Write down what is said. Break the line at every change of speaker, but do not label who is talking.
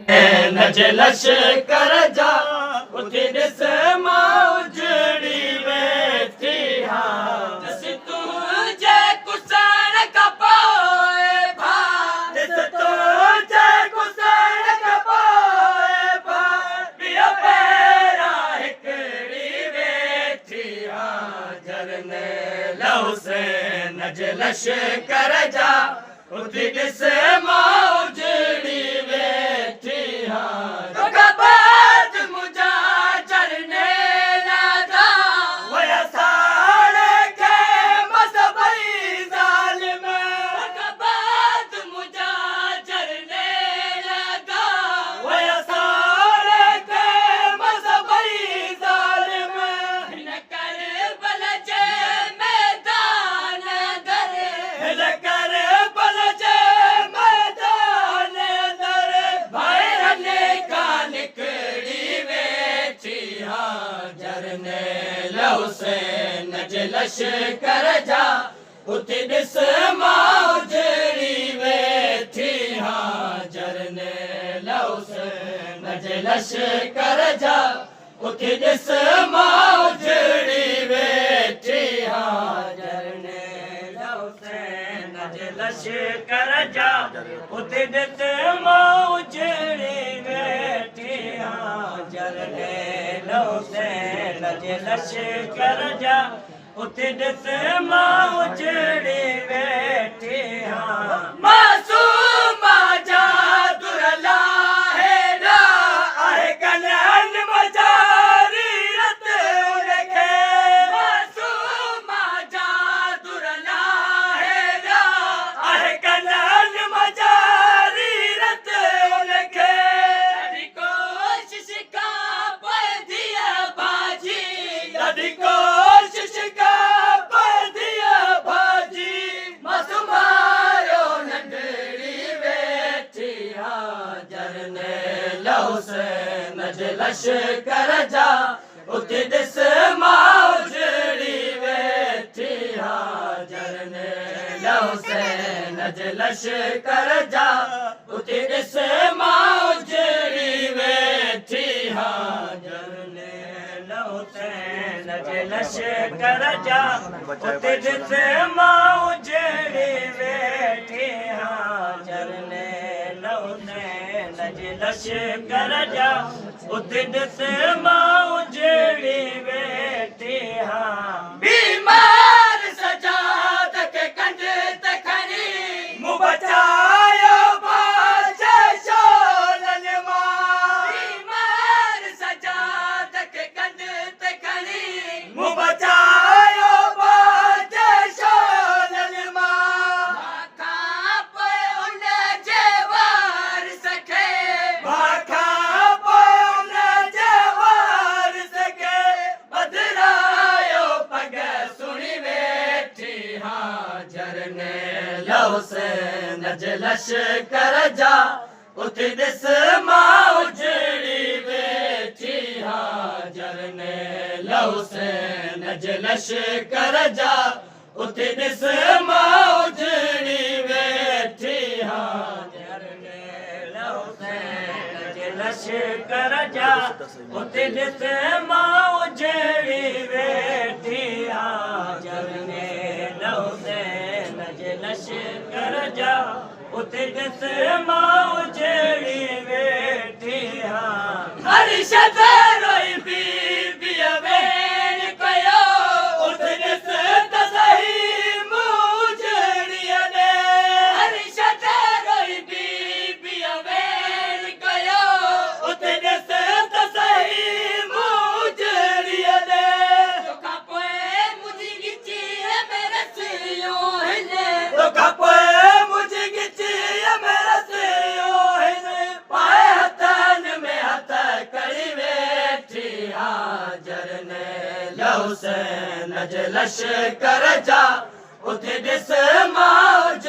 नज लश्कर जा उथे ॾिस मौजड़ी वेठी हा ॾिस तुंहिंजे कुसण खां पोइ भा ॾिस तुंहिंजे कुसण खां पोइ भा ॿियो पहिरां हिकिड़ी वेठी हा झरने हुसैन जे लश्कर जा उथे ॾिस मौजड़ी वेठी हा कबाद मुझा चरने लादा वया साड़े के मसबई जालिम कबाद मुझा चरने लादा वया साड़े के मसबई जालिम हिन करबल जे मैदान दर हिन करबल जे मैदान दर भाइरने का निकड़ी वेठी हा झरने हुसैन जे लश्कर जा उथे ॾिस मौजड़ी वेठी हा झरने हुसैन जे लश्कर जा उथे ॾिस मौजड़ी वेठी हा झरने हुसैन जे लश्कर जा उथे ॾिस मौजड़ी वेठी हा झरने हुसैन जे लश्कर जा उथे ॾिस मौजड़ी वेठी हा मासूमा जा दुरला हेॾा आहे कन्हन मजारी रत उनखे मासूमा जा दुरला हेॾा आहे कन्हन मजारी रत उनखे ॾाढी कोशिश खां पोइ धीअ भाॼी ॾाढी कोशिश खां पोइ धीअ भाॼी मासूमायो नंढड़ी वेठी हा झरने हुसैन जे लश्कर जा उथे ॾिस मौजड़ी वेठी हा झरने हुसैन जे लश्कर जा उथे ॾिस मौजड़ी वेठी हा झरने हुसैन जे लश्कर जा उथे ॾिस मौजड़ी वेठी हा झरने हुसैन जे लश्कर जा उथे ॾिस मौजड़ी वेठी हा बीमार सजाद खे कंध ते खणी मूं बचायो बाजे शोलन मां बीमार सजाद खे कंध ते खणी मूं बचायो बाजे शोलन मां खां पोइ उन जे वारिस खे खां पोइ उन जे वारिस खे बदिरायो पग सुणी वेठी हा झरने हुसैन जे लश्कर जा उथे ॾिस मौजड़ी वेठी हा झरने हुसैन जे लश्कर जा उथे ॾिस मौजड़ी वेठी हा झरने हुसैन जे लश्कर जा उथे ॾिस मौजड़ी वेठी हा झरने हुसैन जे लश्कर जा उथे ॾिस मौजड़ी वेठी हा अरिशद रोई बीबीअ वेण कयो उथे ॾिस त सही मौजड़ीअ ॾे अरिशद रोई बीबीअ वेण कयो उथे ॾिस त सही मौजड़ीअ ॾे तोखां पोइ मुंहिंजी गिचीअ में रसियूं हिन तोखां पोइ मुंहिंजी गिचीअ में रसियूं हिन पाए हथनि में हथ कड़ी वेठी हा झरने हुसैन जे लश्कर जा उथे ॾिस मौज